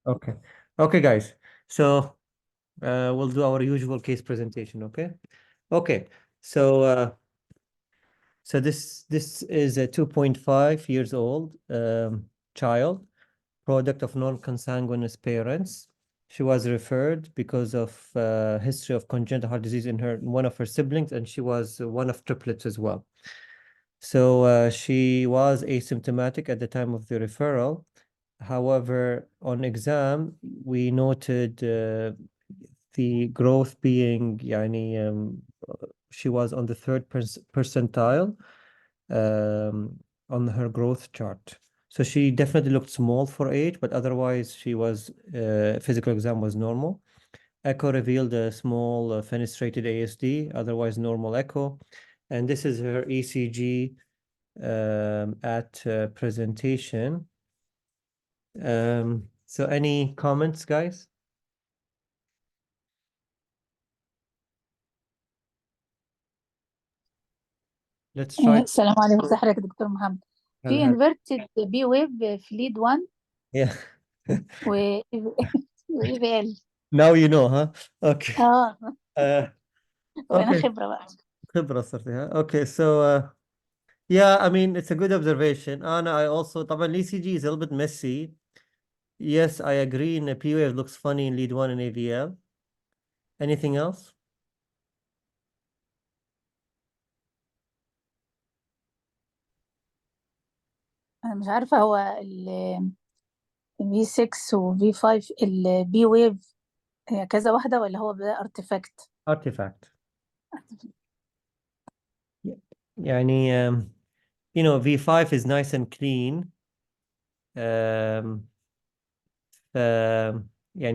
Okay. Okay, guys. So we'll do our usual case presentation, okay? Okay. So this is a 2.5 years old child, product of non-consanguineous parents. She was referred because of history of congenital heart disease in one of her siblings, and she was one of triplets as well. So she was asymptomatic at the time of the referral. However, on exam, we noted the growth being, she was on the third percentile on her growth chart. So she definitely looked small for age, but otherwise she was, physical exam was normal. Echo revealed a small fenestrated ASD, otherwise normal echo. And this is her ECG at presentation. So any comments, guys? Let's try. السلام عليكم، ازي حضرتك يا دكتور محمد؟ في هل انفيرتد بي ويف في ليد 1 yeah. و واي في ال. Now you know, huh? Okay. اه Uh, وانا okay. خبره بقى. خبرة صرت فيها. Okay, so yeah, I mean it's a good observation. I also طبعا ECG is a little bit messy. Yes, I agree. In a P wave looks funny in lead 1 and AVL. Anything else? انا مش عارفه هو الفي 6 وفي 5 البي ويف كذا واحده ولا هو ده ارتفاكت؟ Artifact. يعني V5 is nice and clean. Um,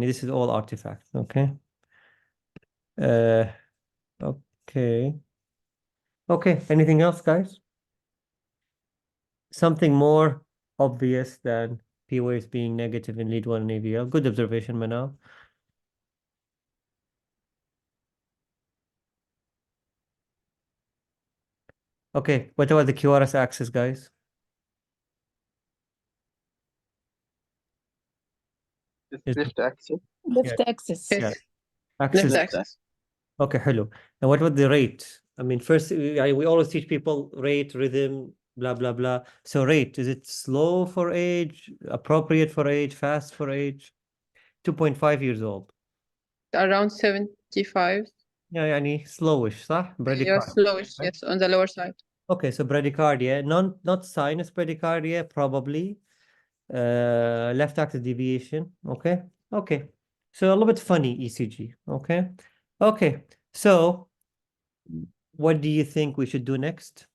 this is all artifact. Okay. Uh, okay. Okay. Anything else, guys? Something more obvious than P waves being negative in lead 1 and AVL. Good observation, Manal. Okay, what about the QRS axis, guys? left axis. ليفت اكسس. Yeah. Left Axis. axis. Okay, hello. And what about the rate? I mean, first, we always teach people rate, rhythm, blah, blah, blah. So rate, is it slow for age, appropriate for age, fast for age? 2.5 years old. Around 75. Yeah, يعني slowish, صح? Yeah, Bradycardia. slowish, right? yes, on the lower side. Okay, so bradycardia, not sinus bradycardia, probably. Left axis deviation. Okay. Okay. So a little bit funny ECG. Okay. Okay. So what do you think we should do next?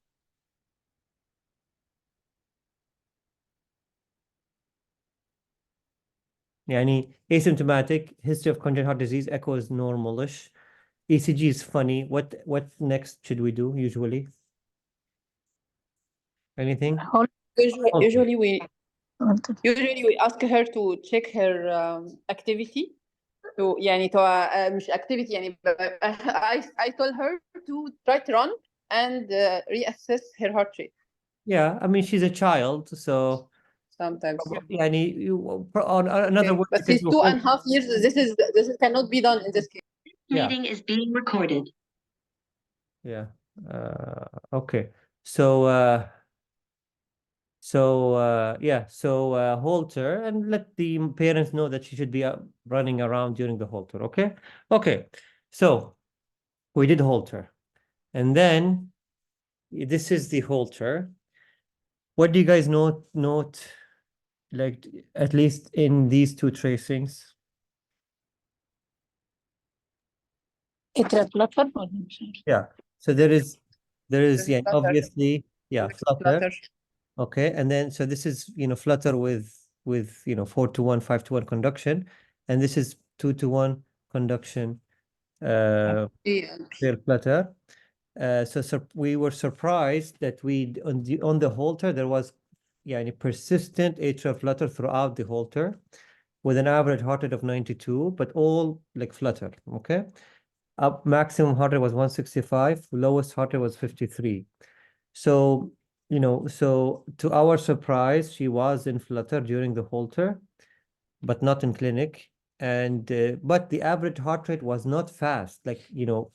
يعني asymptomatic, history of congenital heart disease, echo is normalish. ECG is funny. What next should we do usually? Anything? Usually, Okay. usually we ask her to check her activity. To يعني to مش activity يعني I told her to try to run and reassess her heart rate. Yeah, I mean she's a child, so Sometimes. يعني on another Okay. word But you can she's do 2.5 years. This cannot be done in this case. Yeah. Meeting is being recorded. Yeah. Okay. So halter and let the parents know that she should be running around during the halter. Okay. Okay. So we did halter, and then this is the halter. What do you guys note like at least in these two tracings? اترا ولا مش عارفه. Yeah. So there is Flutter. obviously Flutter. Flutter. Okay, and then so this is Flutter with 4-to-1, 5-to-1 conduction, and this is 2-to-1 conduction Yeah. clear Flutter. So we were surprised that on the halter there was persistent atrial flutter throughout the halter with an average heart rate of 92, but all like Flutter. Okay, up maximum heart rate was 165, lowest heart rate was 53. So so to our surprise, she was in Flutter during the halter. but not in clinic. And but the average heart rate was not fast, like, you know,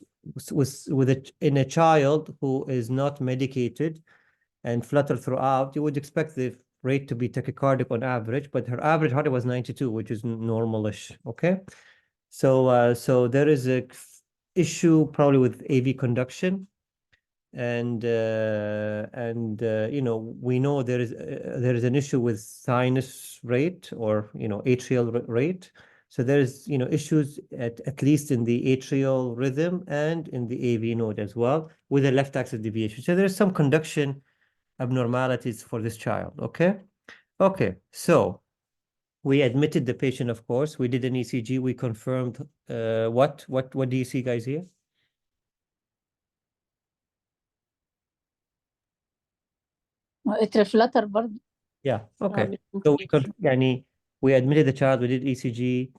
in a child who is not medicated and flutter throughout, you would expect the rate to be tachycardic on average, but her average heart rate was 92, which is normalish. Okay, so there is a issue probably with AV conduction, and you know, we know there is an issue with sinus rate, or, you know, atrial rate. So there's, you know, issues at least in the atrial rhythm and in the AV node as well, with a left axis deviation. So there's some conduction abnormalities for this child. Okay. Okay. So we admitted the patient, of course. We did an ECG. We confirmed what do you see, guys, here? اتر فلاتر برضه. Yeah. Okay. So we admitted the child. We did ECG.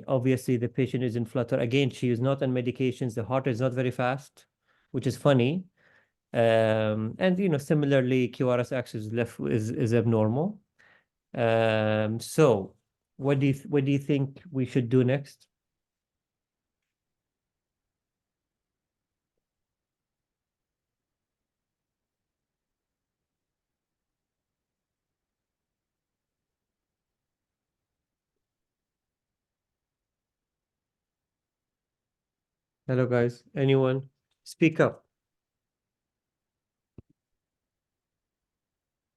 Obviously the patient is in flutter. Again, she is not on medications. The heart is not very fast, which is funny. And, you know, similarly, QRS axis left is abnormal. So what do you think we should do next? Hello, guys. Anyone? Speak up.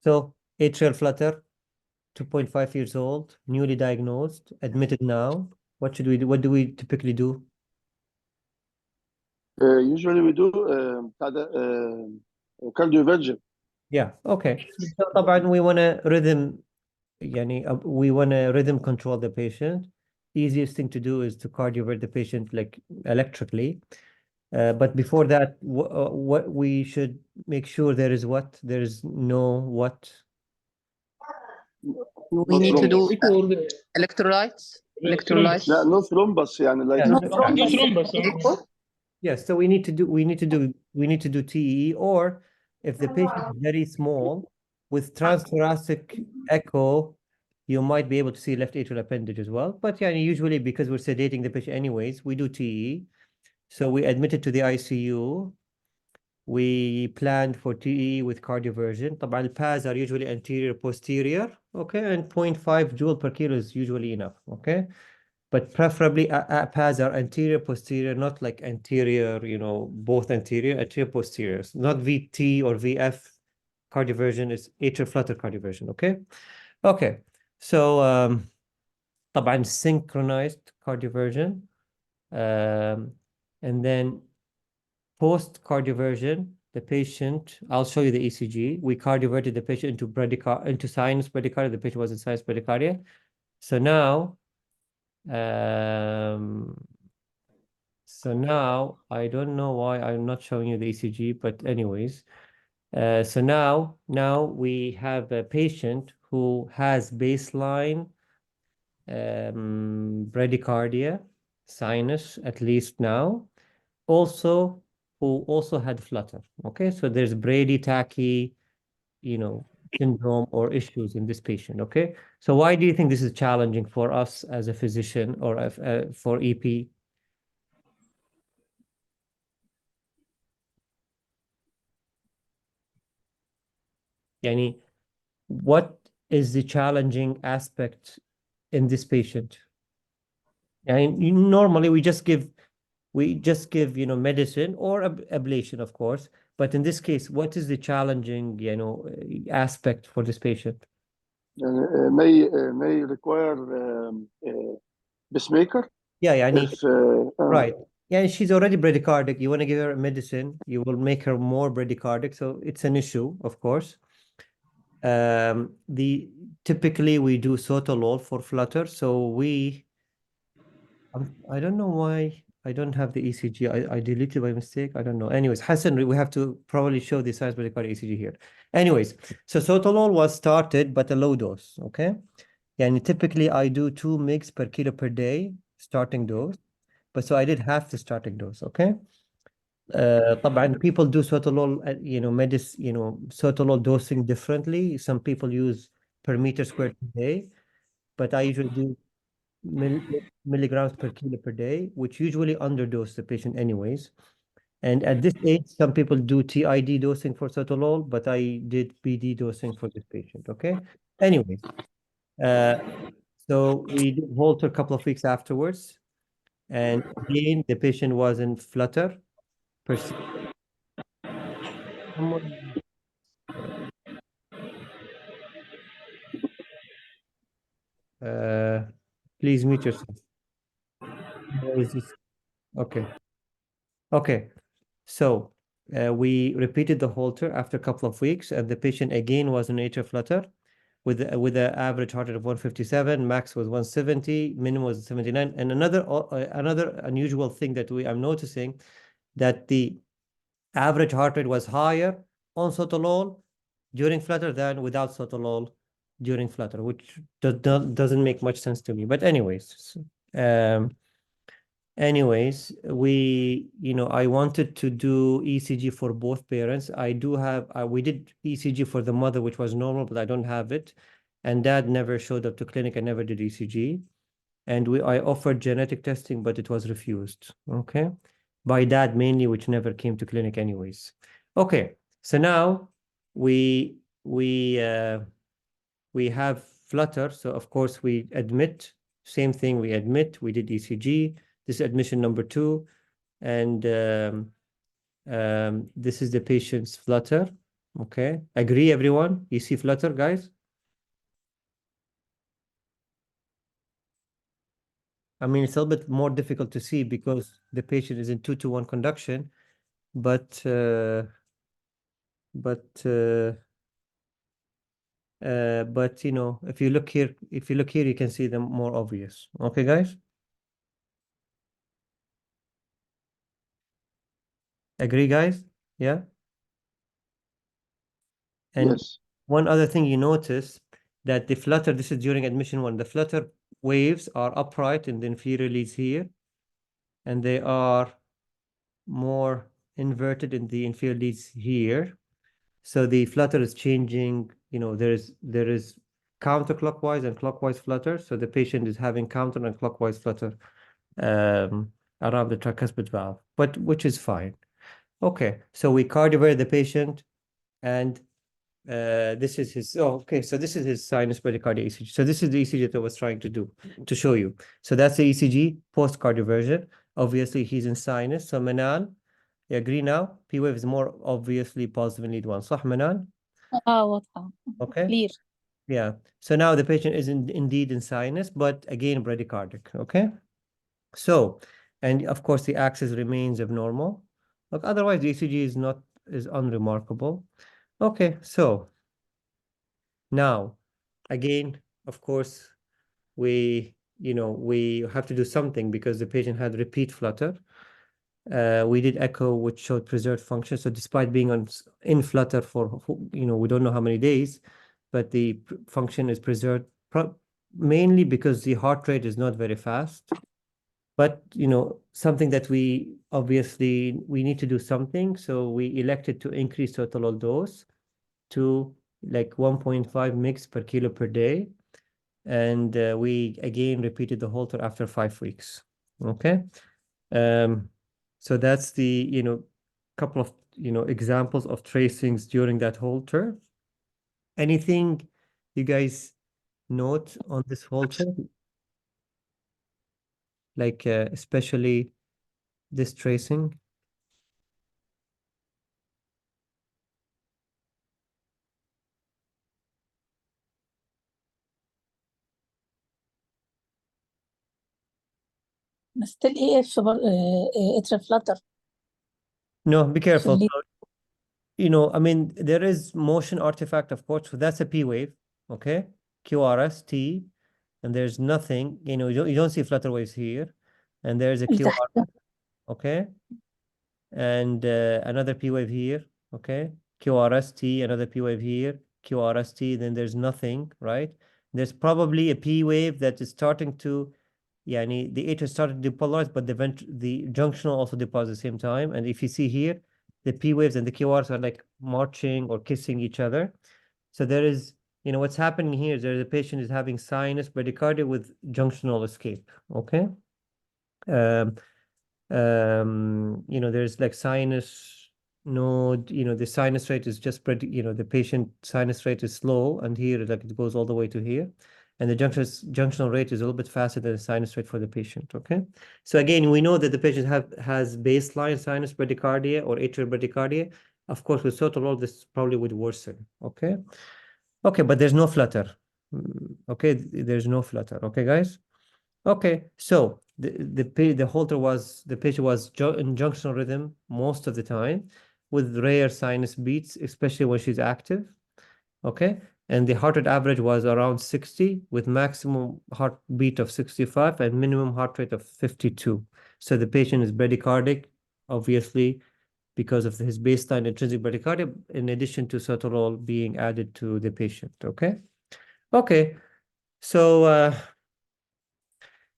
So atrial flutter, 2.5 years old, newly diagnosed, admitted now. What should we do? What do we typically do? Usually we do cardioversion. Yeah. Okay. So طبعا we want to rhythm control the patient. Easiest thing to do is to cardiovert the patient, like, electrically. But before that, what we should make sure there is no what? We need to do electrolytes. لا no thrombus يعني like Yeah, No thrombus. yes, so we need to do TEE, or if the patient is very small, with transthoracic echo, you might be able to see left atrial appendage as well. But yeah, usually because we're sedating the patient anyways, we do TEE. So we admitted to the ICU. We planned for TEE with cardioversion. طبعا الPAs are usually anterior posterior, okay, and 0.5 joule per kilo is usually enough, okay? But preferably PAs are anterior posterior, not like anterior, you know, both anterior posterior, not VT or VF cardioversion, is atrial flutter cardioversion, okay? Okay, so طبعا synchronized cardioversion, and then post cardioversion, the patient, I'll show you the ECG. We cardioverted the patient into sinus bradycardia. The patient was in sinus bradycardia. So now I don't know why I'm not showing you the ECG, but anyways, so now we have a patient who has baseline bradycardia, sinus, at least now, who also had flutter. Okay, so there's Brady-tachy, you know, syndrome or issues in this patient. Okay, so why do you think this is challenging for us as a physician, or for EP? What is the challenging aspect in this patient? And normally we just give you know, medicine or ablation, of course, but in this case, what is the challenging, you know, aspect for this patient? may require pacemaker. Yeah, if right. Yeah, she's already bradycardic. You want to give her medicine, you will make her more bradycardic, so it's an issue, of course. Typically we do sotalol for flutter, so I don't know why I don't have the ECG. I deleted by mistake. I don't know. Anyways, Hassan, we have to probably show the sinus bradycardia ECG here. Anyways, so sotalol was started, but a low dose, okay? And typically I do 2 mg per kilo per day starting dose, but so I did half the starting dose, okay? طبعا people do sotalol, you know, sotalol dosing differently. Some people use per meter squared per day. but I usually do milligrams per kilo per day, which usually underdose the patient anyways. And at this age, some people do TID dosing for sotalol, but I did BD dosing for this patient, okay? Anyways, so we did Holter a couple of weeks afterwards. And again, the patient was in Flutter. Someone, uh, please mute yourself. Where is this? Okay. Okay. So we repeated the Holter after a couple of weeks, and the patient again was in atrial flutter with an average heart rate of 157, max was 170, minimum was 79. And another unusual thing that I'm noticing that the average heart rate was higher on sotalol during flutter than without sotalol during flutter, which doesn't make much sense to me. But anyways, I wanted to do ECG for both parents. I do have, we did ECG for the mother, which was normal, but I don't have it. And dad never showed up to clinic. I never did ECG. And I offered genetic testing, but it was refused. Okay. By dad mainly, which never came to clinic anyways. Okay. So now we have Flutter. So of course we admit, same thing, we admit, we did ECG. This is admission number 2. And this is the patient's Flutter. Okay. Agree, everyone? You see Flutter, guys? I mean, it's a little bit more difficult to see because the patient is in 2-to-1 conduction, but you know, if you look here, you can see them more obvious. Okay, guys? Agree, guys? Yeah? And Yes. one other thing you notice that the flutter, this is during admission 1, the flutter waves are upright in the inferior leads here, and they are more inverted in the inferior leads here. So the flutter is changing, you know, there is counterclockwise and clockwise flutter. So the patient is having counter and clockwise flutter around the tricuspid valve, but which is fine. Okay, so we cardioverted the patient, and this is his, okay, so this is his sinus bradycardia ECG. So this is the ECG that I was trying to show you. So that's the ECG post-cardioversion. Obviously, he's in sinus. So Manan, you agree now? P wave is more obviously positive in lead 1. صح Manan? واضحة. Okay. Clear. Yeah. So now the patient is indeed in sinus, but again bradycardic. Okay. So, and of course the axis remains abnormal. Look, otherwise the ECG is unremarkable. Okay. So now, again, of course, we have to do something because the patient had repeat flutter. We did echo, which showed preserved function. So despite being in flutter for, we don't know how many days, but the function is preserved mainly because the heart rate is not very fast. But, something that we need to do something. So we elected to increase total dose to like 1.5 mg per kilo per day. And we again repeated the Holter after 5 weeks. Okay. So that's the, couple of, examples of tracings during that Holter. Anything you guys note on this Holter? Like, especially this tracing? بس still AF atrial flutter No, be في careful. الليد. I mean, there is motion artifact, of course. So that's a P wave, okay? QRS, T, and there's nothing, you don't see flutter waves here. And there's a اللي QR, تحت. okay? And another P wave here, okay? QRST, another P wave here, QRST, then there's nothing, right? There's probably a P wave that is starting to, the atria started to depolarize, but the junctional also deposits at the same time. And if you see here, the P waves and the QRs are like marching or kissing each other. So there is you know, what's happening here is the patient is having sinus bradycardia with junctional escape, okay? You know, there's like sinus node, you know, the sinus rate is just pretty, you know, the patient sinus rate is slow, and here, like, it goes all the way to here. And the junctional rate is a little bit faster than the sinus rate for the patient, okay? So again, we know that the patient has baseline sinus bradycardia or atrial bradycardia. Of course, with sotalol, this probably would worsen, okay? Okay, but there's no flutter. Okay, there's no flutter, okay, guys? Okay, so the patient was in junctional rhythm most of the time, with rare sinus beats, especially when she's active. Okay, and the heart rate average was around 60, with maximum heartbeat of 65 and minimum heart rate of 52. So the patient is bradycardic, obviously, because of his baseline intrinsic bradycardia, in addition to sotalol being added to the patient. Okay, okay, so.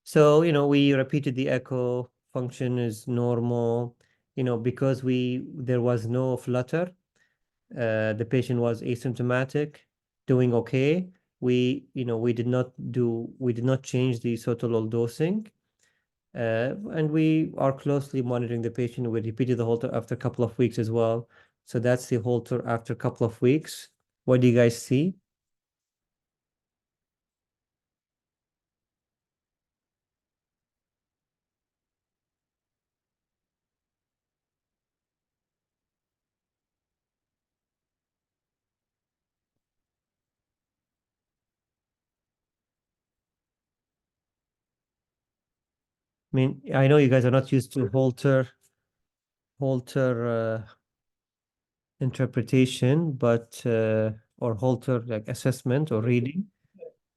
So, you know, we repeated the echo, function is normal, you know, because there was no flutter, the patient was asymptomatic, doing okay. You know, we did not change the sotalol dosing, and we are closely monitoring the patient. We repeated the Holter after a couple of weeks as well. So that's the Holter after a couple of weeks. What do you guys see? I mean, I know you guys are not used to Holter interpretation, but or Holter like assessment or reading.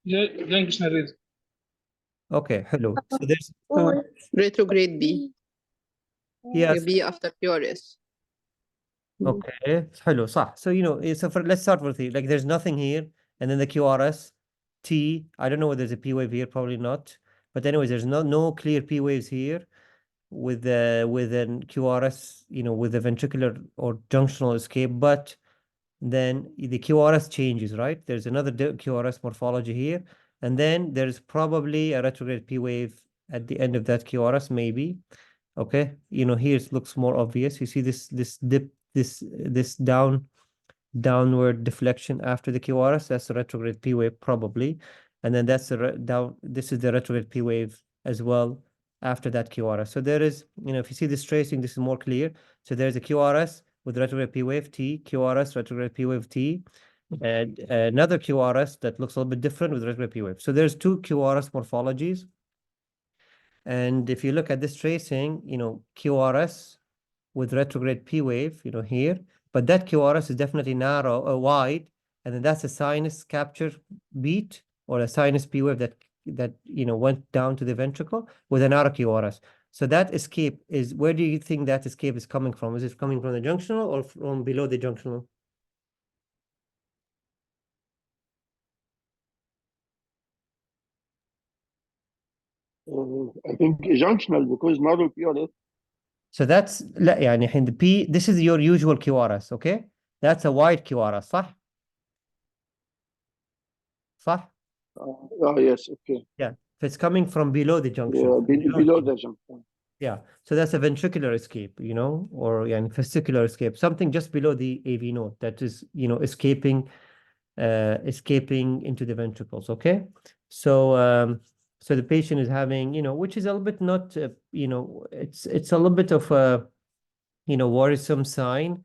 Functional reason. Okay, hello. So there's retrograde B. yes. B after QRS. Okay, hello, صح. So you know, so let's start with the like. There's nothing here, and then the QRS, T. I don't know whether there's a P wave here, probably not. But anyways, there's no clear P waves here with an QRS, you know, with the ventricular or junctional escape. But then the QRS changes, right? There's another QRS morphology here, and then there's probably a retrograde P wave at the end of that QRS, maybe. Okay, you know, here it looks more obvious. You see this dip, this downward deflection after the QRS. That's the retrograde P wave probably, and then that's the down. This is the retrograde P wave as well after that QRS. So there is, you know, if you see this tracing, this is more clear. So there's a QRS with retrograde P wave T, QRS retrograde P wave T, and another QRS that looks a little bit different with retrograde P wave. So there's two QRS morphologies. And if you look at this tracing, you know, QRS with retrograde P wave, you know, here, but that QRS is definitely narrow, wide, and then that's a sinus capture beat or a sinus P wave that you know went down to the ventricle with a narrow QRS. So that escape is, where do you think that escape is coming from? Is it coming from the junctional or from below the junctional? I think junctional because narrow QRS. So that's لا يعني الحين the P, this is your usual QRS, okay? That's a wide QRS, صح؟ صح؟ Oh, yes, okay. Yeah, if it's coming from below the junction. Yeah, below the junction. Yeah, so that's a ventricular escape, you know, or yeah, vesicular escape, something just below the AV node that is, you know, escaping into the ventricles. Okay, so so the patient is having, you know, which is a little bit not, you know, it's a little bit of a, you know, worrisome sign,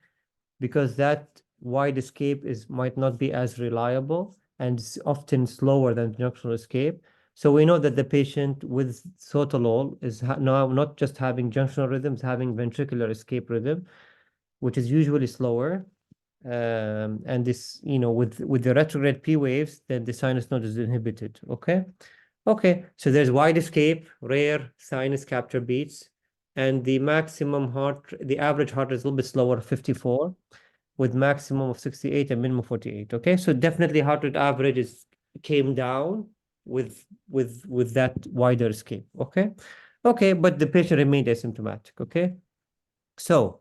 because that wide escape might not be as reliable and it's often slower than junctional escape. So we know that the patient with sotalol is now not just having junctional rhythms, having ventricular escape rhythm, which is usually slower. And this, you know, with the retrograde P waves, then the sinus node is inhibited. Okay. Okay. So there's wide escape, rare sinus capture beats, and the average heart rate is a little bit slower, 54, with maximum of 68 and minimum 48. Okay. So definitely heart rate average came down with that wider escape. Okay. Okay. But the patient remained asymptomatic. Okay. So,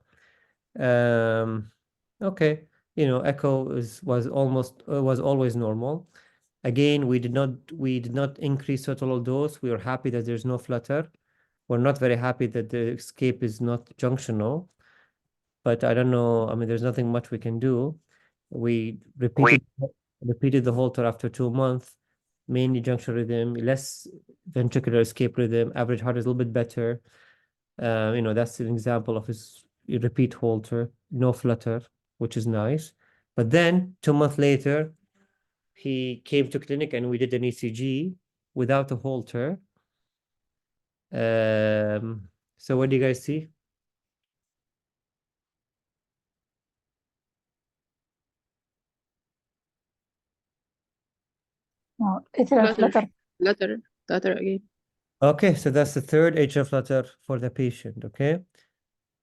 okay. echo was always normal. Again, we did not increase total dose. We were happy that there's no flutter. We're not very happy that the escape is not junctional, but I don't know. I mean, there's nothing much we can do. We repeated the Holter after 2 months, mainly junctional rhythm, less ventricular escape rhythm, average heart is a little bit better. That's an example of his repeat Holter, no flutter, which is nice. But then 2 months later, he came to clinic and we did an ECG without a Holter. So what do you guys see? atrial flutter. Flutter again. Okay, so that's the third atrial flutter for the patient, okay?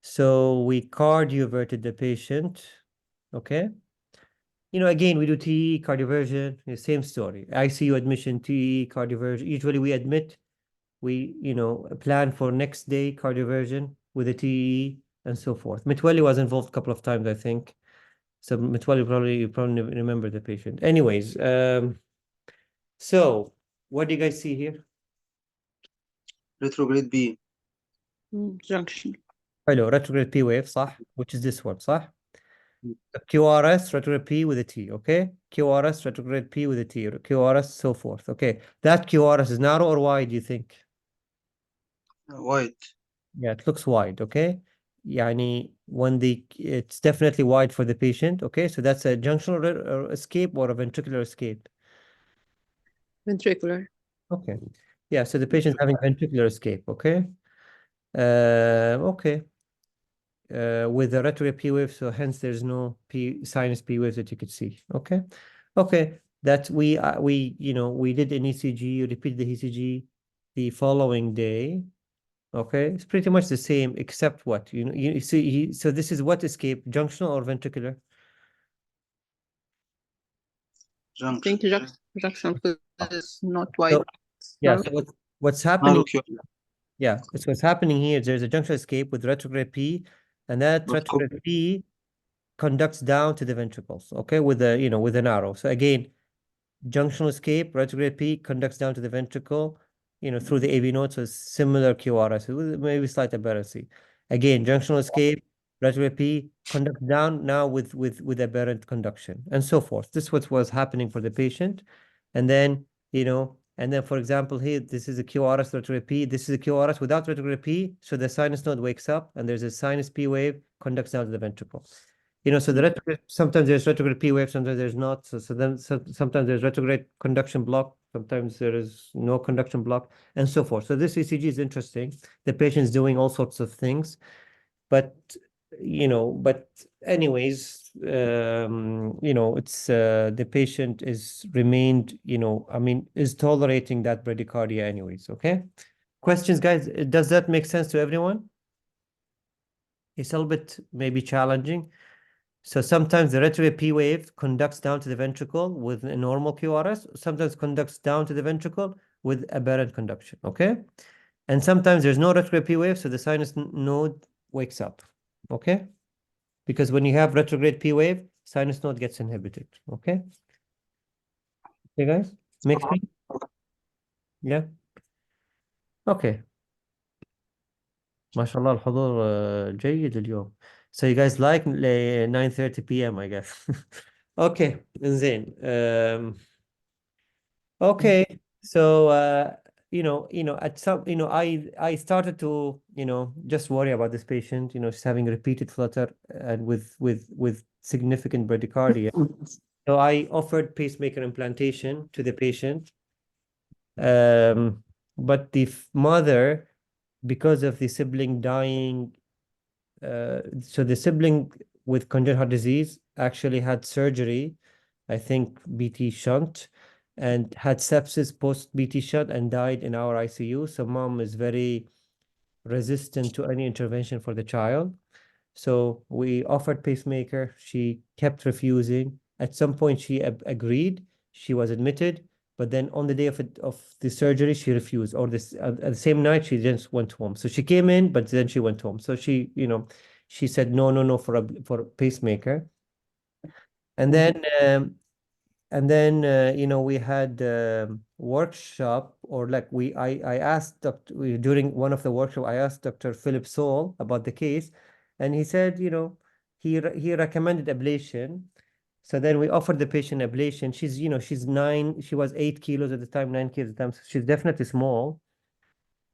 So we cardioverted the patient, okay? Again, we do TE, cardioversion, the same story. ICU admission, TE, cardioversion. Usually we admit, we, plan for next day cardioversion with a TE and so forth. Mitwali was involved a couple of times, I think. So Mitwali you probably remember the patient. Anyways, so what do you guys see here? retrograde B. Junction. Hello, retrograde P wave, صح? Which is this one, صح? QRS, retrograde P with a T, okay? QRS, retrograde P with a T, QRS, so forth, okay? That QRS is narrow or wide, do you think? Wide. Yeah, it looks wide, okay? يعني it's definitely wide for the patient, okay? So that's a junctional escape or a ventricular escape? Ventricular. Okay. Yeah, so the patient's having ventricular escape, okay? Okay. With the retrograde P wave, so hence there's no sinus P waves that you could see. Okay, that we did an ECG, repeated the ECG the following day. Okay, it's pretty much the same except what you see. So this is what escape, junctional or ventricular? I think junction is not wide. So, yeah. So what's happening? Narrow Q. Yeah, it's what's happening here. There's a junctional escape with retrograde P, and that retrograde P conducts down to the ventricles, okay, with an arrow. So again, junctional escape, retrograde P conducts down to the ventricle, through the AV node, so it's similar QRS, with maybe slight aberrancy. Again, junctional escape, retrograde P conducts down now with aberrant conduction, and so forth. This was happening for the patient. And then, for example, here, this is a QRS retrograde P, this is a QRS without retrograde P, so the sinus node wakes up, and there's a sinus P wave, conducts down to the ventricle. So the retrograde, sometimes there's retrograde P wave, sometimes there's not. So then sometimes there's retrograde conduction block, sometimes there is no conduction block, and so forth. So this ECG is interesting. The patient's doing all sorts of things, but anyways, it's the patient is remained, is tolerating that bradycardia anyways. Okay. Questions, guys? Does that make sense to everyone? It's a little bit maybe challenging. So sometimes the retrograde P wave conducts down to the ventricle with a normal QRS, sometimes conducts down to the ventricle with aberrant conduction, okay? And sometimes there's no retrograde P wave, so the sinus node wakes up, okay? Because when you have retrograde P wave, sinus node gets inhibited, okay? Okay, guys? Make sense? Yeah? Okay. ما شاء الله الحضور جيد اليوم. So you guys like 9:30 p.m. I guess. Okay, زين. Okay, so at some I started to just worry about this patient. She's having repeated flutter and with significant bradycardia. So I offered pacemaker implantation to the patient. But the mother, because of the sibling dying, so the sibling with congenital heart disease actually had surgery, I think BT shunt, and had sepsis post BT shunt and died in our ICU. So mom is very resistant to any intervention for the child. So we offered pacemaker. She kept refusing. At some point, she agreed. She was admitted, but then on the day of the surgery, she refused. Or at the same night, she just went home. So she came in, but then she went home. So she said no for a pacemaker. And then you know, we had workshop, or like I asked during one of the workshop, I asked Dr. Philip Saul about the case, and he said, you know, he recommended ablation. So then we offered the patient ablation. She's, you know, she was 8 kilos at the time, 9 kilos at the time. So she's definitely small.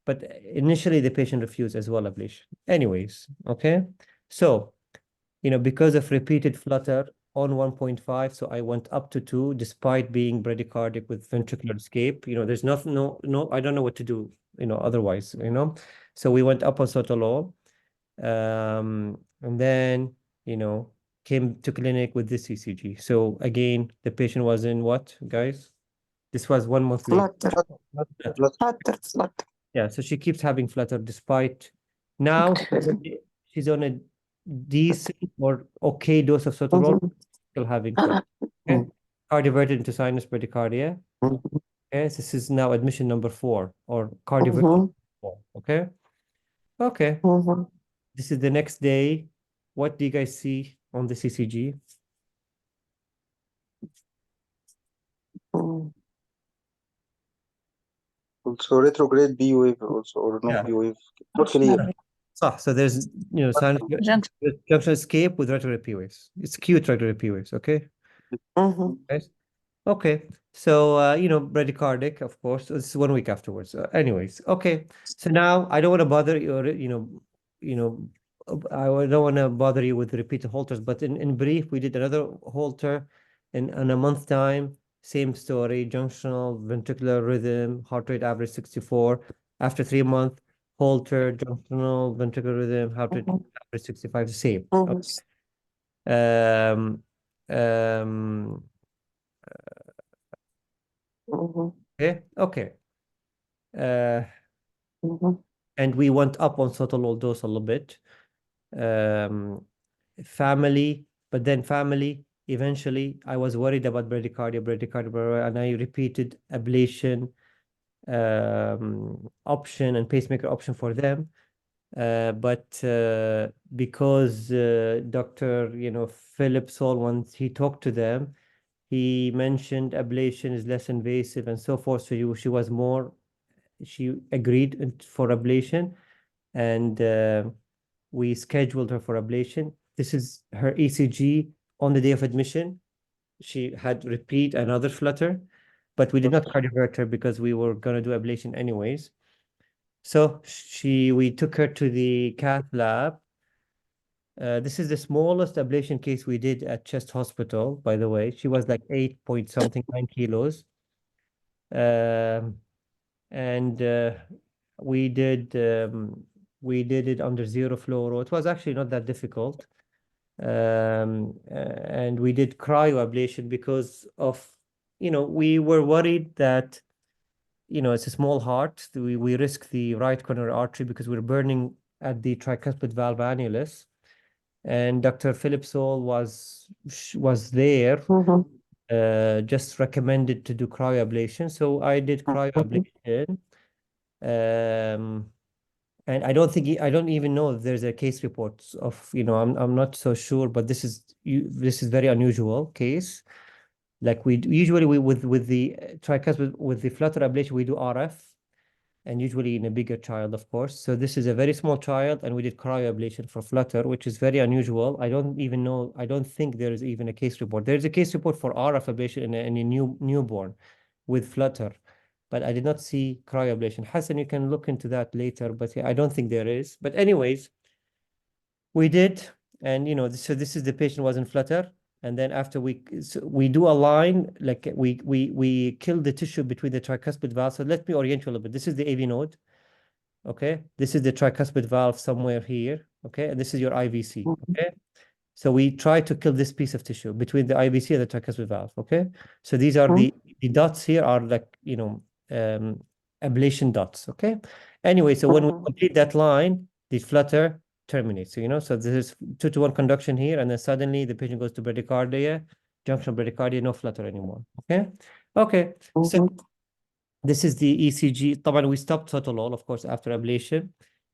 But initially the patient refused as well ablation. Anyways, okay. So, you know, because of repeated flutter on 1.5, so I went up to 2 despite being bradycardic with ventricular escape. You know, there's nothing, no, I don't know what to do, you know, otherwise, you know. So we went up on sotalol. And then, you know, came to clinic with this ECG. So again, the patient was in what, guys? This was 1 month later. Flutter. Yeah, so she keeps having flutter despite now she's on a decent or okay dose of sotalol, still having flutter. Okay, cardioverted into sinus bradycardia. Okay, so this is now admission number 4, or cardioverted 4. Okay, okay. This is the next day. What do you guys see on the CCG? Also retrograde B wave also, or no Yeah. B wave. Not clear. So there's, you know, sinus junction escape with retrograde P waves. It's cute retrograde P waves. Okay. Yes. Okay. So you know, bradycardic, of course. So this is 1 week afterwards. Anyways, okay. So now I don't want to bother you, or I don't want to bother you with repeated halters, but in brief, we did another halter in a month time. Same story, junctional ventricular rhythm, heart rate average 64. After 3 months, halter, junctional ventricular rhythm, heart rate average 65, the same. Okay. Okay. And we went up on sotalol dose a little bit. Family, but then family, eventually I was worried about bradycardia, and I repeated ablation option and pacemaker option for them. But because Dr. Philip Saul, once he talked to them, he mentioned ablation is less invasive and so forth. So she agreed for ablation, and we scheduled her for ablation. This is her ECG on the day of admission. She had repeat another flutter, but we did not cardiovert her because we were going to do ablation anyways. So we took her to the cath lab. This is the smallest ablation case we did at Chest Hospital, by the way. She was like 8.9 kilos. And we did it under zero fluoro. It was actually not that difficult. And we did cryoablation because of, we were worried that, it's a small heart. We risk the right coronary artery because we're burning at the tricuspid valve annulus. And Dr. Philip Saul was there, just recommended to do cryoablation. So I did cryoablation. And I don't even know if there's a case report of, I'm not so sure, but this is very unusual case. Like with the tricuspid, with the Flutter ablation, we do RF, and usually in a bigger child, of course. So this is a very small child, and we did cryoablation for Flutter, which is very unusual. I don't think there is even a case report. There's a case report for RF ablation in a newborn with Flutter, but I did not see cryoablation. Hassan, you can look into that later, but I don't think there is. But anyways, we did, and so this is the patient was in Flutter, and then after we do a line, like we kill the tissue between the tricuspid valve. So let me orient you a little bit. This is the AV node. Okay, this is the tricuspid valve somewhere here. Okay, and this is your IVC. Okay, so we try to kill this piece of tissue between the IVC and the tricuspid valve. Okay, so these are the dots here are like ablation dots. Okay, anyway, so when we complete that line, the Flutter terminates. So this is 2-to-1 conduction here, and then suddenly the patient goes to bradycardia, junctional bradycardia, no Flutter anymore. Okay. So this is the ECG. طبعا we stopped sotalol, of course, after ablation.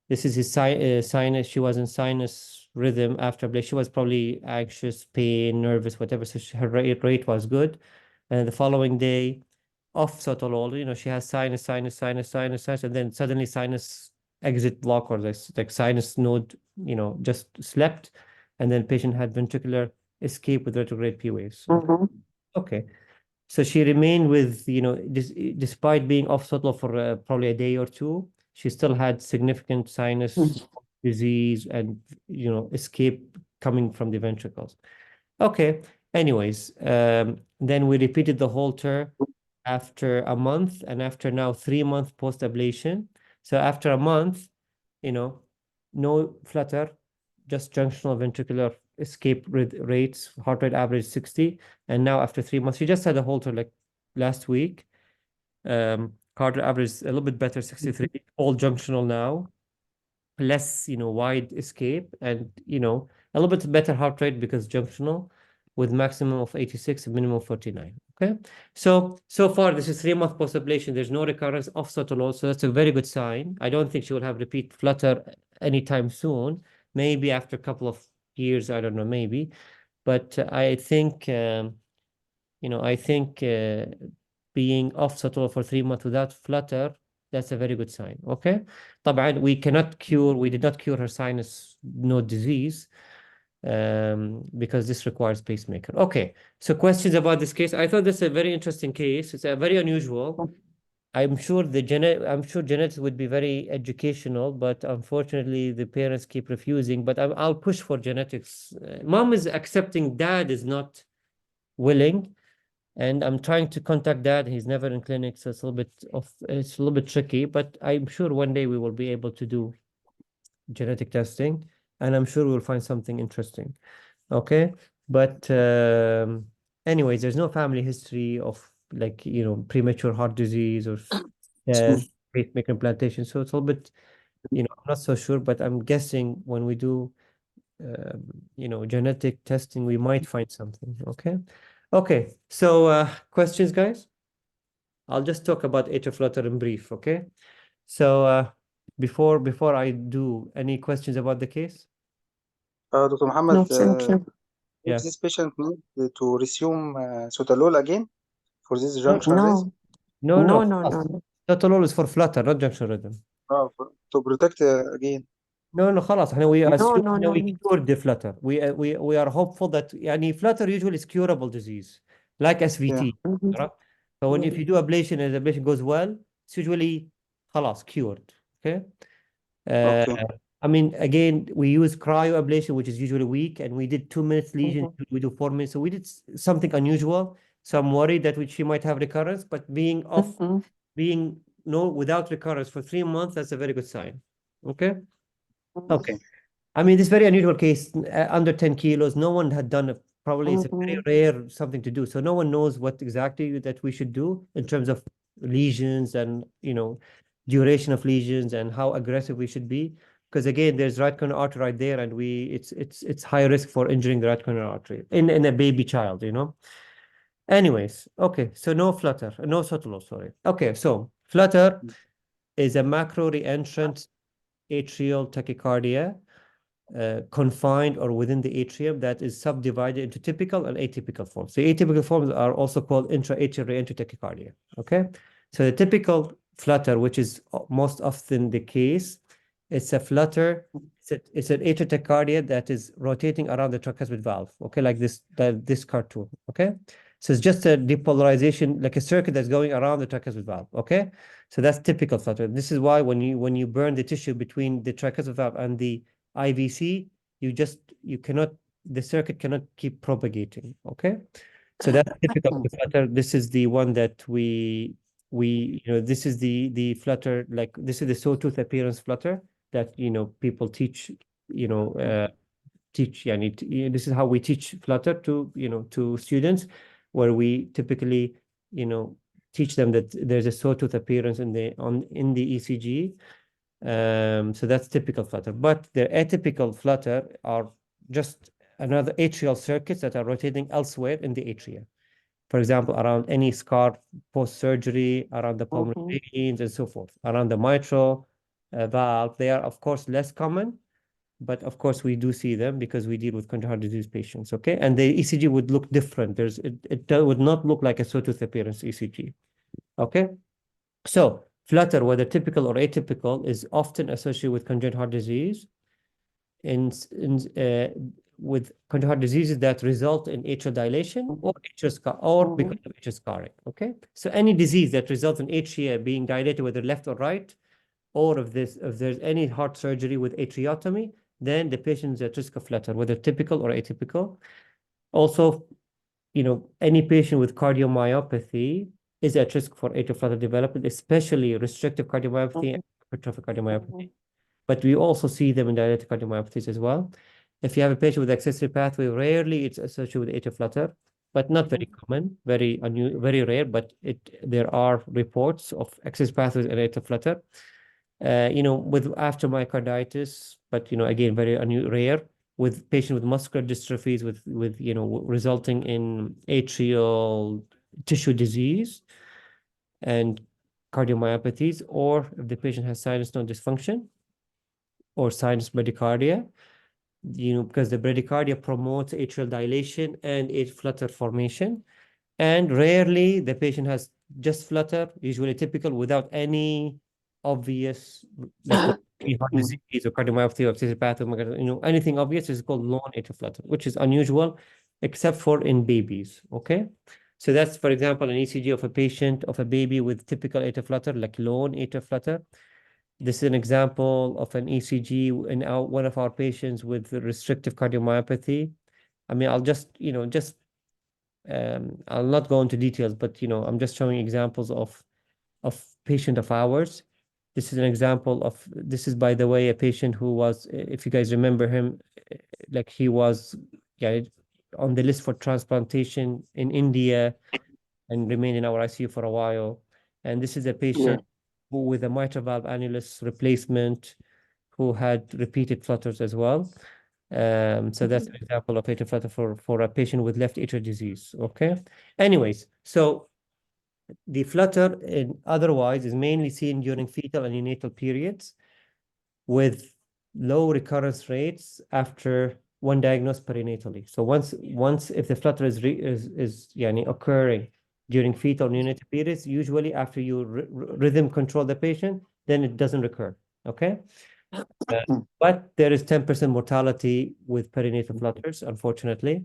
This is his sinus. She was in sinus rhythm after ablation. She was probably anxious, pain, nervous, whatever. So her rate was good. And the following day, off sotalol, she has sinus, and then suddenly sinus exit block, or this like sinus node, just slept, and then patient had ventricular escape with retrograde P waves. Okay. So she remained with, despite being off sotalol for probably a day or two, she still had significant sinus disease and, escape coming from the ventricles. Okay. Anyways, then we repeated the Holter after a month and after now 3 months post ablation. So after a month, no flutter, just junctional ventricular escape rates, heart rate average 60. And now after 3 months, she just had a Holter like last week. Heart rate average is a little bit better, 63, all junctional now, less, wide escape, and, a little bit better heart rate because junctional, with maximum of 86 and minimum of 49. Okay. So far, this is 3 months post-ablation. There's no recurrence of sotalol, so that's a very good sign. I don't think she will have repeat flutter anytime soon. Maybe after a couple of years, I don't know, maybe. But I think, being off sotalol for 3 months without flutter, that's a very good sign. Okay. طبعا we did not cure her sinus node disease, because this requires pacemaker. Okay. So questions about this case? I thought this is a very interesting case. It's a very unusual. I'm sure genetics would be very educational, but unfortunately the parents keep refusing. But I'll push for genetics. Mom is accepting, dad is not willing. And I'm trying to contact dad. He's never in clinic, so it's a little bit tricky, but I'm sure one day we will be able to do genetic testing, and I'm sure we'll find something interesting. Okay. But anyways, there's no family history of premature heart disease or pacemaker implantation. So it's a little bit, I'm not so sure, but I'm guessing when we do genetic testing, we might find something. Okay. Okay, so questions, guys? I'll just talk about atrial flutter in brief, okay? So before I do, any questions about the case? Dr. Muhammad, No, thank you. Yeah. if this patient need to resume sotalol again for this No, junctional rhythm, no. Sotalol is for flutter, not junction rhythm. to protect again. No, خلاص احنا we assume no. we cured the flutter. We are hopeful that flutter usually is curable disease, like SVT. right? So if you do ablation and the ablation goes well, it's usually خلاص cured. Okay. Okay. I mean, again, we use cryoablation, which is usually weak, and we did 2 minutes lesion. We do 4 minutes. So we did something unusual. So I'm worried that she might have recurrence, but being without recurrence for 3 months, that's a very good sign. Okay. Okay. I mean, this very unusual case, under 10 kilos, no one had done it. Probably it's a very rare something to do. So no one knows what exactly that we should do in terms of lesions and, duration of lesions and how aggressive we should be. Because again, there's right coronary artery right there, and it's high risk for injuring the right coronary artery in a baby child, Anyways, okay, so no flutter, no sotalol, sorry. Okay, so flutter is a macro reentrant atrial tachycardia, confined or within the atrium, that is subdivided into typical and atypical forms. The atypical forms are also called intra-atrial reentry tachycardia. Okay, so the typical flutter, which is most often the case, it's a flutter. It's an atrial tachycardia that is rotating around the tricuspid valve. Okay, like this cartoon. Okay, so it's just a depolarization, like a circuit that's going around the tricuspid valve. Okay, so that's typical flutter. This is why when you burn the tissue between the tricuspid valve and the IVC, the circuit cannot keep propagating. Okay, so that's typical flutter. This is the one that this is the flutter, like this is the sawtooth appearance flutter that people teach. This is how we teach flutter to students, where we typically teach them that there's a sawtooth appearance in the ECG. So that's typical flutter, but the atypical flutter are just another atrial circuits that are rotating elsewhere in the atria. For example, around any scar post-surgery, around the pulmonary veins, and so forth, around the mitral valve. They are, of course, less common, but of course we do see them because we deal with congenital heart disease patients, okay? And the ECG would look different. Would not look like a sawtooth appearance ECG, okay? So flutter, whether typical or atypical, is often associated with congenital heart disease with congenital heart diseases that result in atrial dilation or because of atrial scarring, okay? So any disease that results in atria being dilated, whether left or right, or if there's any heart surgery with atriotomy, then the patient is at risk of flutter, whether typical or atypical. Also, any patient with cardiomyopathy is at risk for atrial flutter development, especially restrictive cardiomyopathy and hypertrophic cardiomyopathy. But we also see them in dilated cardiomyopathies as well. If you have a patient with accessory pathway, rarely it's associated with atrial flutter, but not very common, very rare, but there are reports of accessory pathways and atrial flutter. With after myocarditis, but again, very rare, with patient with muscular dystrophies with resulting in atrial tissue disease and cardiomyopathies, or if the patient has sinus node dysfunction or sinus bradycardia, because the bradycardia promotes atrial dilation and atrial flutter formation. And rarely the patient has just flutter, usually typical, without any obvious heart disease or cardiomyopathy or accessory pathway, anything obvious is called lone atrial flutter, which is unusual except for in babies, okay? So that's, for example, an ECG of a baby with typical atrial flutter, like lone atrial flutter. This is an example of an ECG in one of our patients with restrictive cardiomyopathy. I mean, I'll not go into details, but I'm just showing examples of patient of ours. This is an example of, this is, by the way, a patient who was, if you guys remember him, like he was on the list for transplantation in India and remained in our ICU for a while. And this is a patient who with a mitral valve annulus replacement who had repeated flutters as well. So that's an example of atrial flutter for a patient with left atrial disease, okay? Anyways, so the flutter otherwise is mainly seen during fetal and neonatal periods with low recurrence rates after one diagnosed perinatally. So once if the flutter is occurring during fetal neonatal periods, usually after you rhythm control the patient, then it doesn't recur, okay? But there is 10% mortality with perinatal flutters, unfortunately.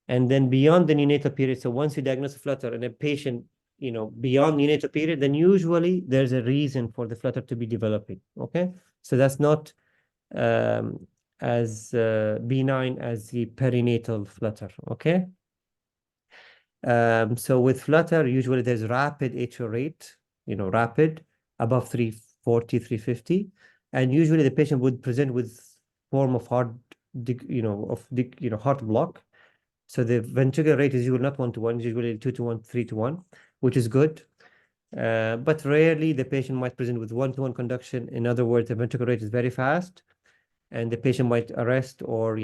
And then beyond the neonatal period, so once you diagnose a flutter in a patient, beyond neonatal period, then usually there's a reason for the flutter to be developing, okay? So that's not as benign as the perinatal flutter, okay? So with flutter, usually there's rapid atrial rate, rapid, above 340, 350. And usually the patient would present with form of heart block. So the ventricular rate is usually not 1-to-1, it's usually 2-to-1, 3-to-1, which is good. But rarely the patient might present with 1-to-1 conduction. In other words, the ventricular rate is very fast, and the patient might arrest or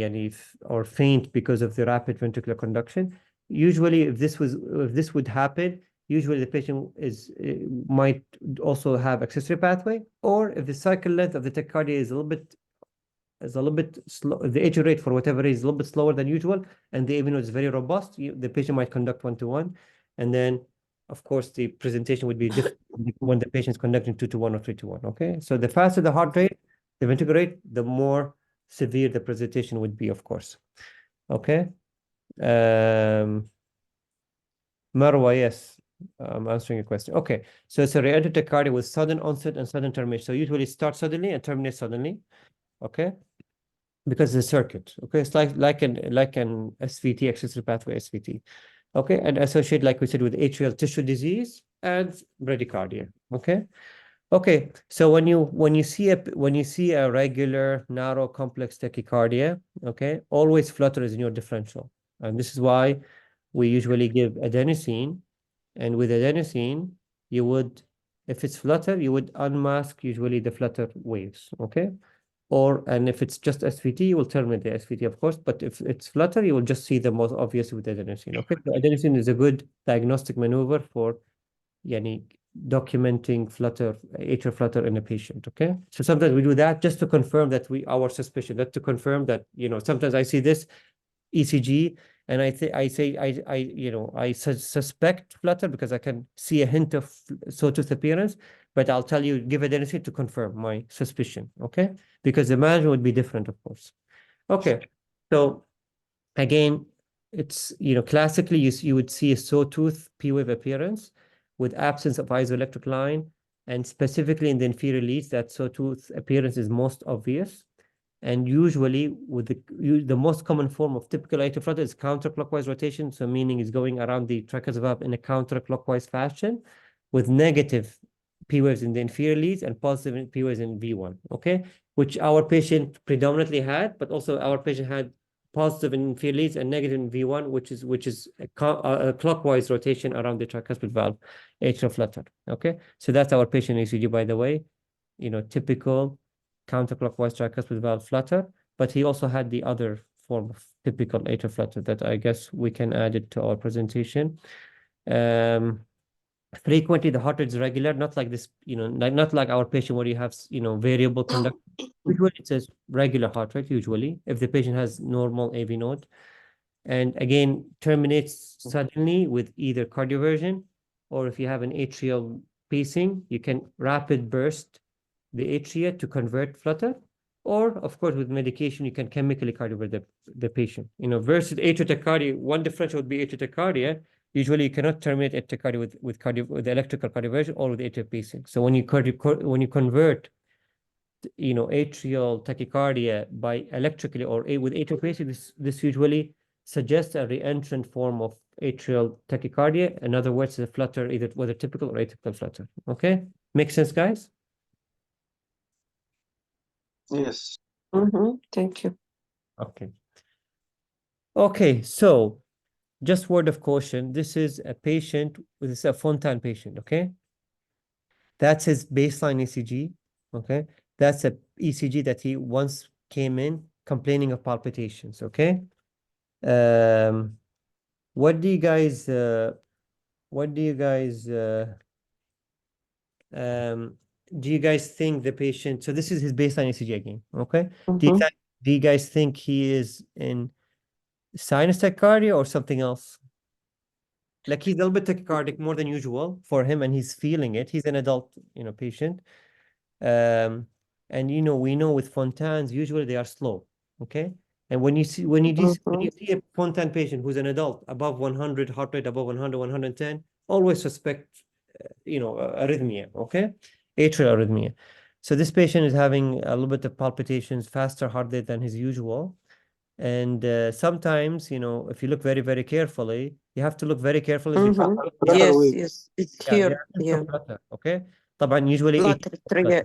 faint because of the rapid ventricular conduction. Usually, if this would happen, usually the patient might also have accessory pathway, or if the cycle length of the tachycardia is a little bit slow, the atrial rate for whatever reason is a little bit slower than usual, and the AV node is very robust, the patient might conduct 1-to-1, and then of course the presentation would be different when the patient is conducting 2-to-1 or 3-to-1. Okay, so the faster the heart rate, the ventricular rate, the more severe the presentation would be, of course. Okay. Marwa, yes, I'm answering your question. Okay, so it's a reentry tachycardia with sudden onset and sudden termination. So usually start suddenly and terminate suddenly. Okay, because it's a circuit. Okay, it's like an SVT, accessory pathway SVT. Okay, and associate, like we said, with atrial tissue disease and bradycardia. Okay. Okay, so when you see a regular narrow complex tachycardia, okay, always flutter is in your differential, and this is why we usually give adenosine, and with adenosine you would, if it's flutter, you would unmask usually the flutter waves, okay, and if it's just SVT, you will terminate the SVT, of course, but if it's flutter, you will just see the most obvious with adenosine. Okay, so adenosine is a good diagnostic maneuver for documenting flutter, atrial flutter in a patient, okay? So sometimes we do that just to confirm that our suspicion, that to confirm that, sometimes I see this ECG and I suspect flutter because I can see a hint of sawtooth appearance, but I'll tell you, give adenosine to confirm my suspicion, okay? Because the management would be different, of course. Okay, so again, it's, classically you would see a sawtooth P-wave appearance with absence of isoelectric line, and specifically in the inferior leads, that sawtooth appearance is most obvious. And usually with the most common form of typical atrial flutter is counterclockwise rotation, so meaning is going around the tracheal valve in a counterclockwise fashion with negative P waves in the inferior leads and positive P waves in V1, okay? Which our patient predominantly had, but also our patient had positive in inferior leads and negative in V1, which is a clockwise rotation around the tricuspid valve atrial flutter, okay? So that's our patient ECG, by the way, typical counterclockwise tricuspid valve flutter, but he also had the other form of typical atrial flutter that I guess we can add it to our presentation. Frequently the heart rate is regular, not like this, not like our patient where you have, variable conduct. Usually it says regular heart rate, usually, if the patient has normal AV node. And again, terminates suddenly with either cardioversion, or if you have an atrial pacing, you can rapid burst the atria to convert flutter, or of course with medication you can chemically cardiovert the patient. Versus atrial tachycardia, one differential would be atrial tachycardia. Usually you cannot terminate atrial tachycardia with electrical cardioversion or with atrial pacing. So when you convert atrial tachycardia by electrically or with atrial pacing, this usually suggests a reentrant form of atrial tachycardia. In other words, the flutter, whether typical or atypical flutter. Okay, makes sense, guys? Yes. Thank you. Okay, so just word of caution, this is a patient, this is a Fontan patient, okay? That's his baseline ECG, okay? That's a ECG that he once came in complaining of palpitations, okay? What do you guys think the patient, so this is his baseline ECG again, okay? Do you guys think he is in sinus tachycardia or something else? Like he's a little bit tachycardic more than usual for him, and he's feeling it. He's an adult, patient. And we know with Fontans, usually they are slow, okay? And when you see a Fontan patient who's an adult above 100 heart rate, above 100, 110, always suspect, arrhythmia, okay? Atrial arrhythmia. So this patient is having a little bit of palpitations, faster heart rate than his usual. And sometimes, if you look very, very carefully, you have to look very carefully. Yes, it's here. Yeah. Okay. usually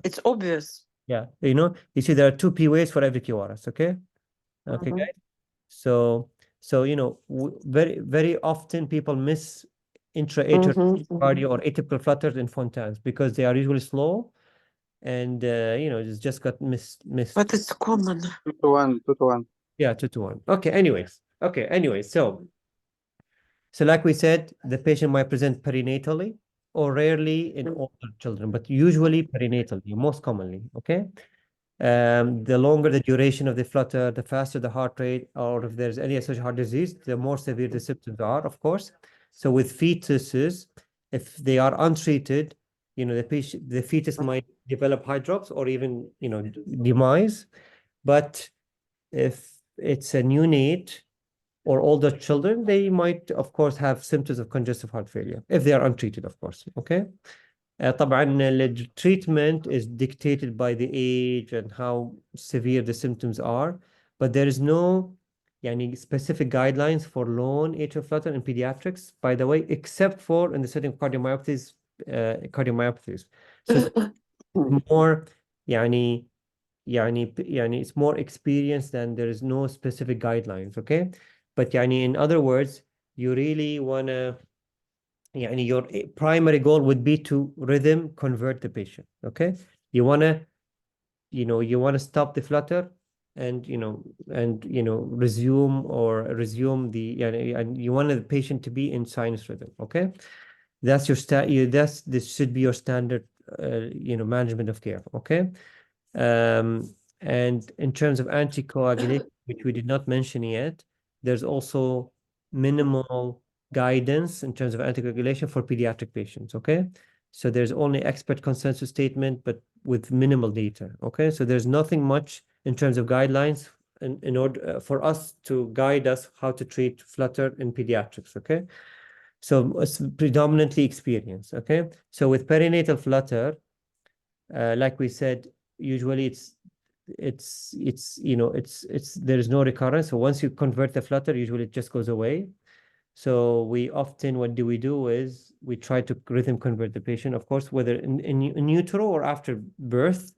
It's obvious. Yeah, you see there are 2 P waves for every QRS, okay? Okay, guys. So very, very often people miss intra-atrial cardio or atypical flutters in Fontans because they are usually slow, and it's just got missed. But it's common. 2 to 1, 2 to 1. Yeah, 2 to 1. Okay, anyways. So like we said, the patient might present perinatally or rarely in older children, but usually perinatally, most commonly, okay? The longer the duration of the flutter, the faster the heart rate, or if there's any associated heart disease, the more severe the symptoms are, of course. So with fetuses, if they are untreated, the fetus might develop hydrops or even, demise. But if it's a neonate or older children, they might, of course, have symptoms of congestive heart failure if they are untreated, of course, okay? طبعا the treatment is dictated by the age and how severe the symptoms are, but there is no specific guidelines for lone atrial flutter in pediatrics, by the way, except for in the setting of cardiomyopathies. So more it's more experience than there is no specific guidelines, okay? But in other words, you really wanna your primary goal would be to rhythm convert the patient, okay? You wanna stop the flutter and resume the and you want the patient to be in sinus rhythm, okay? That's your this should be your standard, management of care. Okay. And in terms of anticoagulation, which we did not mention yet, there's also minimal guidance in terms of anticoagulation for pediatric patients. Okay. So there's only expert consensus statement, but with minimal data. Okay. So there's nothing much in terms of guidelines in order for us to guide us how to treat flutter in pediatrics. Okay. So it's predominantly experience. Okay. So with perinatal flutter, like we said, usually there is no recurrence. So once you convert the flutter, usually it just goes away. So we often, what do we do is we try to rhythm convert the patient, of course, whether in utero or after birth.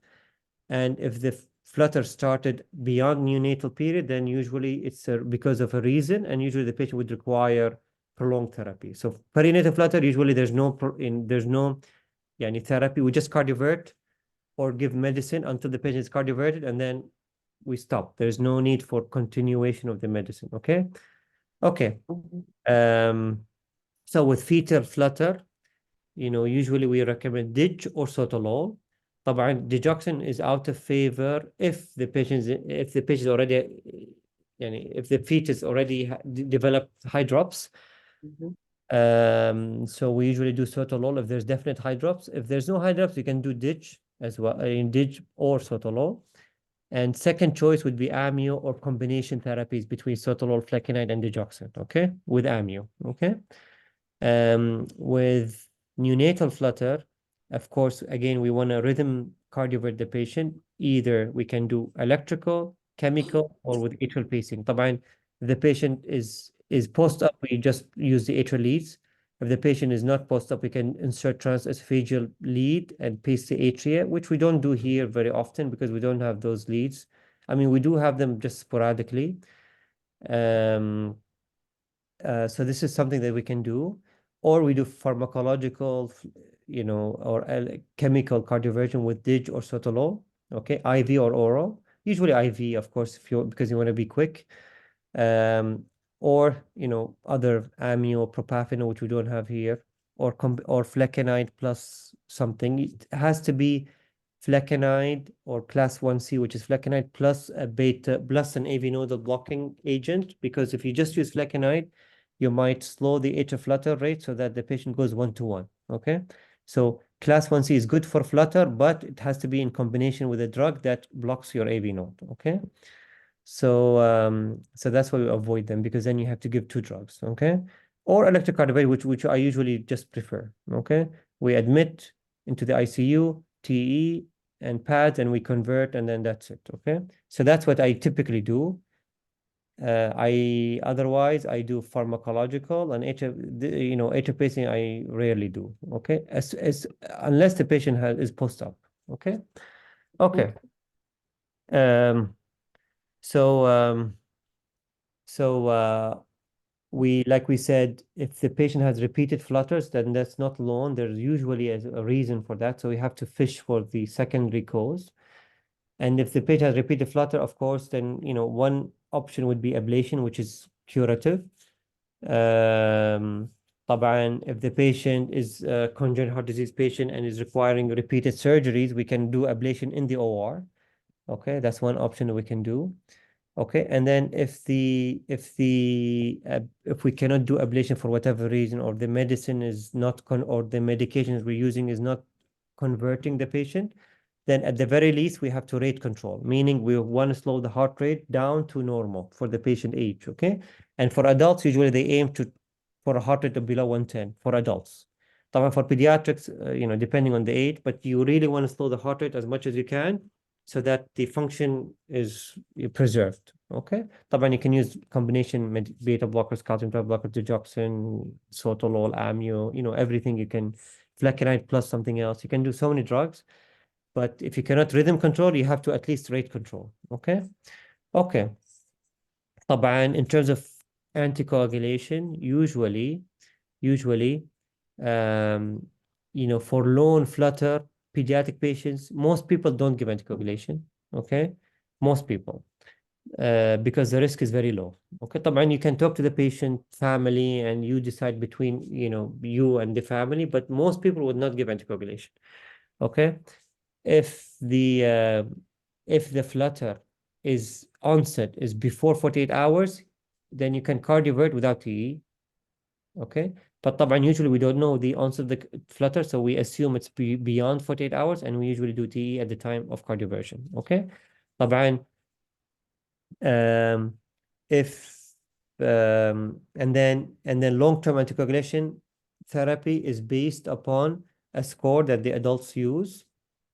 And if the flutter started beyond neonatal period, then usually it's because of a reason, and usually the patient would require prolonged therapy. So perinatal flutter, usually there's no therapy. We just cardiovert or give medicine until the patient is cardioverted, and then we stop. There's no need for continuation of the medicine. Okay. Okay. So with fetal flutter, usually we recommend DIG or sotalol. طبعا digoxin is out of favor if the patient already, if the fetus already developed high drops. So we usually do sotalol if there's definite high drops. If there's no high drops, you can do DIG as well, in DIG or sotalol. And second choice would be amio or combination therapies between sotalol, flecainide, and digoxin. Okay, with amio. Okay. With neonatal flutter, of course, again, we want to rhythm cardiovert the patient. Either we can do electrical, chemical, or with atrial pacing. طبعا, the patient is post-op, we just use the atrial leads. If the patient is not post-op, we can insert transesophageal lead and pace the atria, which we don't do here very often because we don't have those leads. I mean, we do have them just sporadically. So this is something that we can do, or we do pharmacological, or chemical cardioversion with DIG or sotalol. Okay, IV or oral. Usually IV, of course, because you want to be quick. Or other amio, propafenol, which we don't have here, or flecainide plus something. It has to be flecainide or class 1C, which is flecainide plus a beta plus an AV nodal blocking agent, because if you just use flecainide, you might slow the atrial flutter rate so that the patient goes 1-to-1. Okay, so class 1C is good for flutter, but it has to be in combination with a drug that blocks your AV node. Okay. So that's why we avoid them, because then you have to give two drugs. Okay, or electrocardioversion, which I usually just prefer. Okay, we admit into the ICU, TE and pads, and we convert, and then that's it. Okay, so that's what I typically do. Otherwise I do pharmacological, and atrial pacing I rarely do. Okay, unless the patient is post-op. Okay. Okay. Like we said, if the patient has repeated flutters, then that's not loan. There's usually a reason for that. So we have to fish for the secondary cause. And if the patient has repeated flutter, of course, then, one option would be ablation, which is curative. طبعا, if the patient is a congenital heart disease patient and is requiring repeated surgeries, we can do ablation in the OR. Okay, that's one option that we can do. Okay, and then if we cannot do ablation for whatever reason, or the medicine is not or the medications we're using is not converting the patient, then at the very least we have to rate control, meaning we want to slow the heart rate down to normal for the patient age. Okay, and for adults, usually they aim for a heart rate of below 110 for adults. طبعا for pediatrics, depending on the age, but you really want to slow the heart rate as much as you can, so that the function is preserved. Okay. طبعا you can use combination beta blockers, calcium channel blockers, digoxin, sotalol, amio, everything you can, flecainide plus something else. You can do so many drugs, but if you cannot rhythm control, you have to at least rate control. Okay. Okay. طبعا in terms of anticoagulation, usually, for lone flutter pediatric patients, most people don't give anticoagulation. Okay, most people. because the risk is very low. Okay, طبعا you can talk to the patient family and you decide between you and the family, but most people would not give anticoagulation. Okay, if the flutter is onset is before 48 hours, then you can cardiovert without TE. Okay, but طبعا usually we don't know the onset of the flutter, so we assume it's beyond 48 hours, and we usually do TE at the time of cardioversion. Okay, طبعا if and then long-term anticoagulation therapy is based upon a score that the adults use,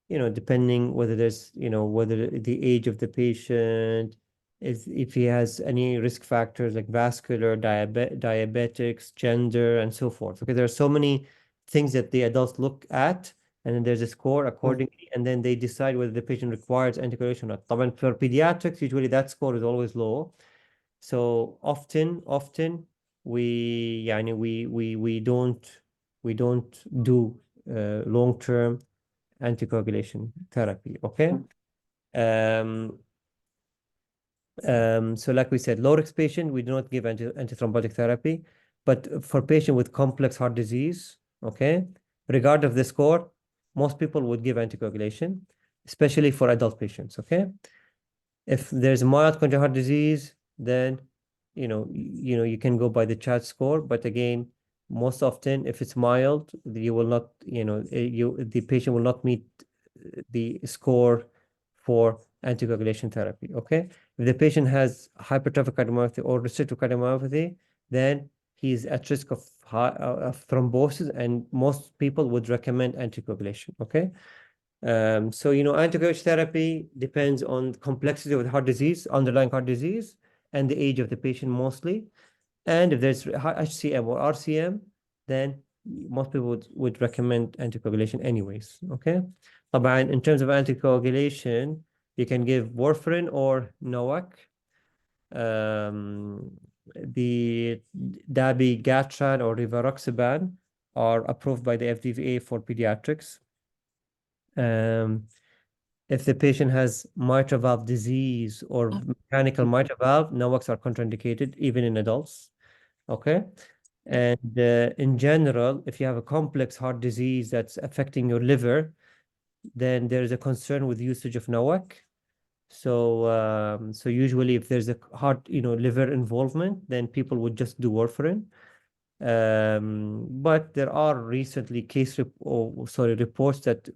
depending whether there's, whether the age of the patient, if he has any risk factors like vascular, diabetics, gender, and so forth. Okay, there are so many things that the adults look at, and then there's a score accordingly, and then they decide whether the patient requires anticoagulation or not. طبعا for pediatrics, usually that score is always low. So often we don't do long-term anticoagulation therapy. Okay. So like we said, low-risk patient, we do not give antithrombotic therapy, but for patient with complex heart disease, okay, regardless of the score, most people would give anticoagulation, especially for adult patients. Okay. If there's mild congenital heart disease, then you can go by the CHAD score, but again, most often if it's mild, you will not, the patient will not meet the score for anticoagulation therapy. Okay, if the patient has hypertrophic cardiomyopathy or restrictive cardiomyopathy, then he's at risk of thrombosis, and most people would recommend anticoagulation. Okay. So anticoagulation therapy depends on the complexity of the heart disease, underlying heart disease, and the age of the patient mostly. And if there's HCM or RCM, then most people would recommend anticoagulation anyways. Okay. طبعا in terms of anticoagulation, you can give warfarin or NOAC. The dabigatran or rivaroxaban are approved by the FDA for pediatrics. If the patient has mitral valve disease or mechanical mitral valve, NOACs are contraindicated even in adults. Okay. And in general, if you have a complex heart disease that's affecting your liver, then there is a concern with usage of NOAC. So usually if there's a heart, liver involvement, then people would just do warfarin. But there are recently reports that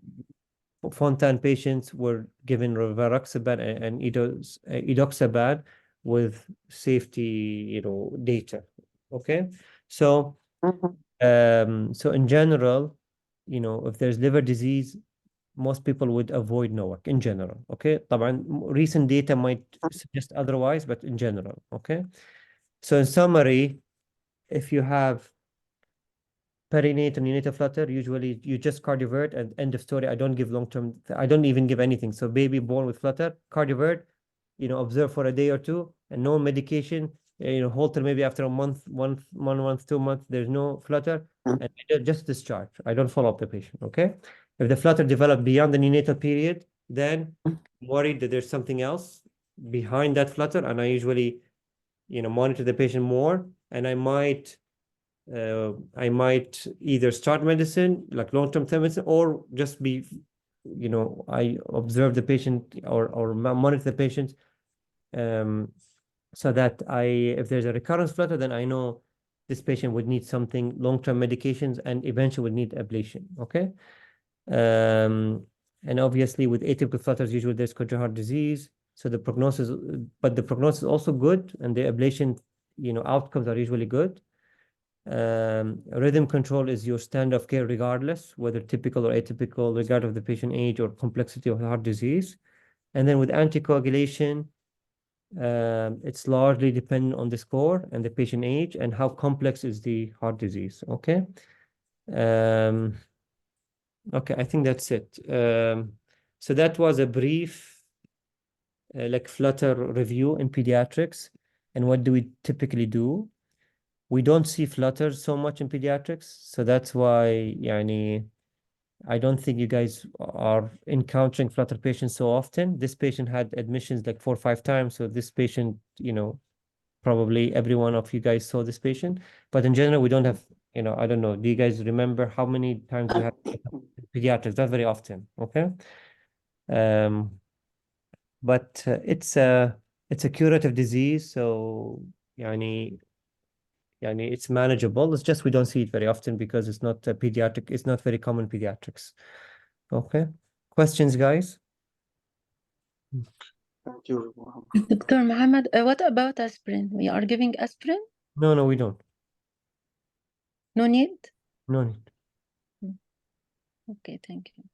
Fontan patients were given rivaroxaban and edoxaban with safety, data. Okay, so so in general, if there's liver disease, most people would avoid NOAC in general. Okay, طبعا recent data might suggest otherwise, but in general. Okay, so in summary, if you have perinatal neonatal flutter, usually you just cardiovert and end of story. I don't give long-term, I don't even give anything. So baby born with flutter, cardiovert, observe for a day or two, and no medication, Holter maybe after a month, 1 month, 2 months, there's no flutter, and just discharge. I don't follow up the patient. Okay. If the flutter developed beyond the neonatal period, then I'm worried that there's something else behind that flutter, and I usually, monitor the patient more, and I might either start medicine, like long-term medicine, or just be, I observe the patient or monitor the patient, so that if there's a recurrence flutter, then I know this patient would need something long-term medications and eventually would need ablation. Okay. And obviously with atypical flutters, usually there's congenital heart disease. So the prognosis is also good, and the ablation, outcomes are usually good. Rhythm control is your standard of care regardless, whether typical or atypical, regardless of the patient age or complexity of the heart disease. And then with anticoagulation, it's largely dependent on the score and the patient age and how complex is the heart disease. Okay. Okay, I think that's it. So that was a brief Flutter review in pediatrics. And what do we typically do? We don't see Flutter so much in pediatrics, so that's why I don't think you guys are encountering Flutter patients so often. This patient had admissions like 4 or 5 times. So this patient, you know, probably every one of you guys saw this patient. But in general, we don't have, you know, I don't know. Do you guys remember how many times we have pediatrics? Not very often. Okay. But it's a curative disease. So يعني it's manageable. It's just we don't see it very often because it's not pediatric. It's not very common pediatrics. Okay. Questions, guys? Thank you. Dr. Mohammed, what about aspirin? We are giving aspirin? No, we don't. No need? No need. Okay, thank you.